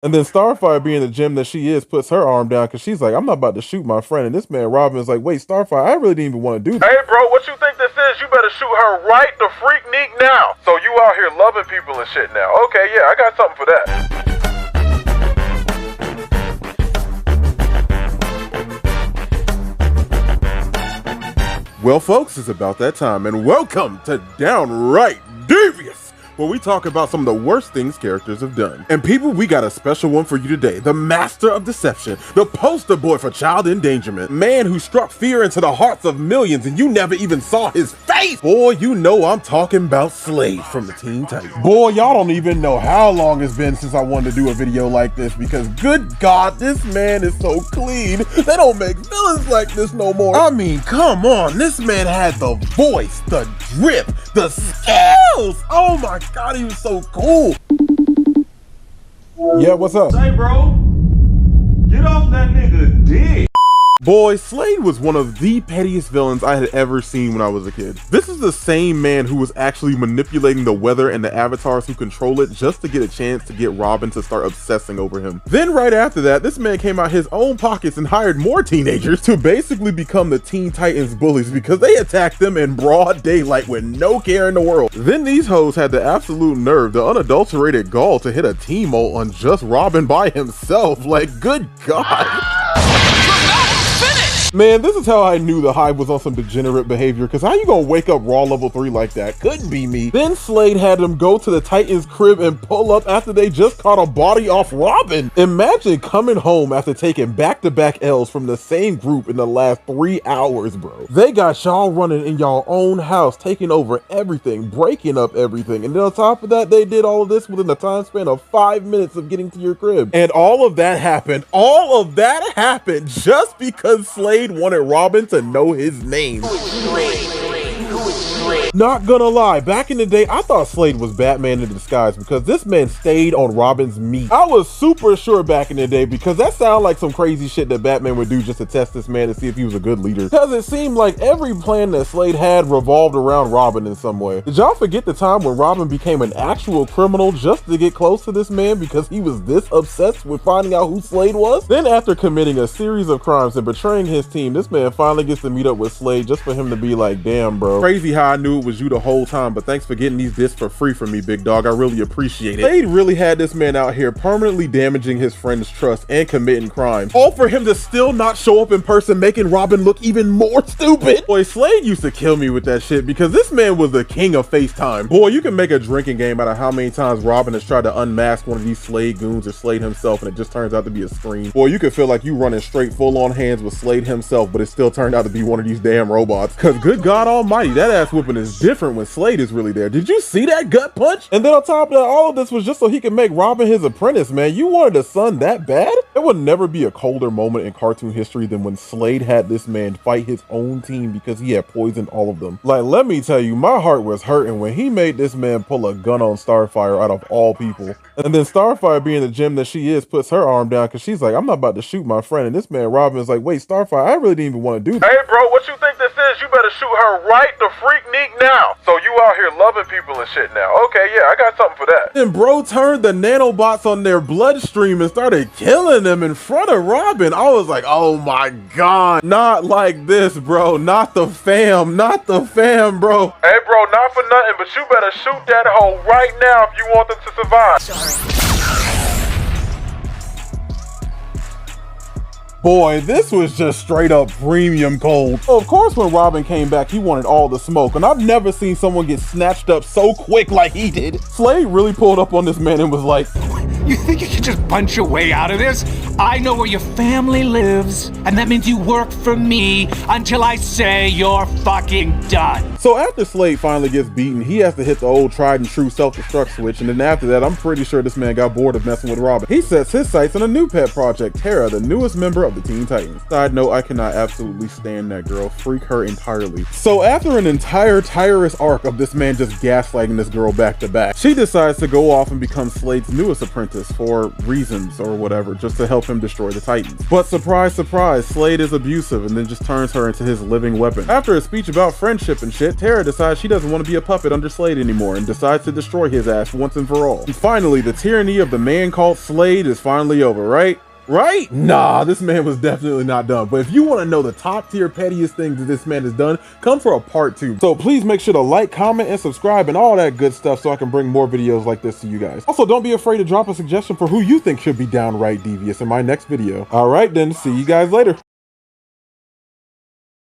And then Starfire, being the gem that she is, puts her arm down because she's like, I'm not about to shoot my friend. And this man Robin is like, wait, Starfire, I really didn't even want to do that. Hey, bro, what you think this is? You better shoot her right the freak neek now. So you out here loving people and shit now. Okay, yeah, I got something for that. Well, folks, it's about that time, and welcome to Downright Devious, where we talk about some of the worst things characters have done. And people, we got a special one for you today. The master of deception, the poster boy for child endangerment, man who struck fear into the hearts of millions and you never even saw his face. Boy, you know I'm talking about Slade from the Teen Titans. Boy, y'all don't even know how long it's been since I wanted to do a video like this because good God, this man is so clean. They don't make villains like this no more. I mean, come on, this man had the voice, the drip, the skills. Oh my God, he was so cool. Yeah, what's up? Hey, bro, get off that nigga dick. Boy, Slade was one of the pettiest villains I had ever seen when I was a kid. This is the same man who was actually manipulating the weather and the avatars who control it just to get a chance to get Robin to start obsessing over him. Then right after that, this man came out his own pockets and hired more teenagers to basically become the Teen Titans bullies because they attacked them in broad daylight with no care in the world. Then these hoes had the absolute nerve, the unadulterated gall to hit a team ult on just Robin by himself. Like, good God. Man, this is how I knew the Hive was on some degenerate behavior, because how you gonna wake up raw level 3 like that? Couldn't be me. Then Slade had them go to the Titans crib and pull up after they just caught a body off Robin. Imagine coming home after taking back-to-back L's from the same group in the last 3 hours, bro. They got y'all running in y'all own house, taking over everything, breaking up everything, and then on top of that, they did all of this within the time span of 5 minutes of getting to your crib. And all of that happened just because Slade wanted Robin to know his name. Not gonna lie, back in the day, I thought Slade was Batman in disguise because this man stayed on Robin's meat. I was super sure back in the day because that sounded like some crazy shit that Batman would do just to test this man to see if he was a good leader. Because it seemed like every plan that Slade had revolved around Robin in some way. Did y'all forget the time when Robin became an actual criminal just to get close to this man because he was this obsessed with finding out who Slade was? Then after committing a series of crimes and betraying his team, this man finally gets to meet up with Slade just for him to be like, damn bro, crazy how I knew it was you the whole time, but thanks for getting these discs for free from me, big dog. I really appreciate it. Slade really had this man out here permanently damaging his friend's trust and committing crimes, all for him to still not show up in person, making Robin look even more stupid. Boy, Slade used to kill me with that shit because this man was the king of FaceTime. Boy, you can make a drinking game out of how many times Robin has tried to unmask one of these Slade goons or Slade himself and it just turns out to be a screen. Boy, you can feel like you running straight full on hands with Slade himself, but it still turned out to be one of these damn robots. Cause good God almighty, that ass whooping is different when Slade is really there. Did you see that gut punch? And then on top of that, all of this was just so he could make Robin his apprentice, man. You wanted a son that bad? There would never be a colder moment in cartoon history than when Slade had this man fight his own team because he had poisoned all of them. Like, let me tell you, my heart was hurting when he made this man pull a gun on Starfire out of all people. And then Starfire, being the gem that she is, puts her arm down because she's like, I'm not about to shoot my friend. And this man Robin is like, wait, Starfire, I really didn't even want to do that. Hey, bro, what you think this is? You better shoot her right the freak neek now. So you out here loving people and shit now. Okay, yeah, I got something for that. Then bro turned the nanobots on their bloodstream and started killing them in front of Robin. I was like, oh my God, not like this, bro. Not the fam, bro. Hey, bro, not for nothing, but you better shoot that hoe right now if you want them to survive. Boy, this was just straight up premium cold. Of course, when Robin came back, he wanted all the smoke, and I've never seen someone get snatched up so quick like he did. Slade really pulled up on this man and was like, you think you can just punch your way out of this? I know where your family lives, and that means you work for me until I say you're fucking done. So after Slade finally gets beaten, he has to hit the old tried and true self-destruct switch, and then after that, I'm pretty sure this man got bored of messing with Robin. He sets his sights on a new pet project, Tara, the newest member of the Teen Titans. Side note, I cannot absolutely stand that girl. Freak her entirely. So after an entire tireless arc of this man just gaslighting this girl back to back, she decides to go off and become Slade's newest apprentice, Genesis for reasons or whatever, just to help him destroy the Titans. But surprise, surprise, Slade is abusive and then just turns her into his living weapon. After a speech about friendship and shit, Tara decides she doesn't want to be a puppet under Slade anymore and decides to destroy his ass once and for all. And finally, the tyranny of the man called Slade is finally over, right? Right? Nah, this man was definitely not done. But if you want to know the top tier pettiest things that this man has done, come for a part 2. So please make sure to like, comment, and subscribe and all that good stuff so I can bring more videos like this to you guys. Also, don't be afraid to drop a suggestion for who you think should be downright devious in my next video. All right, then, see you guys later.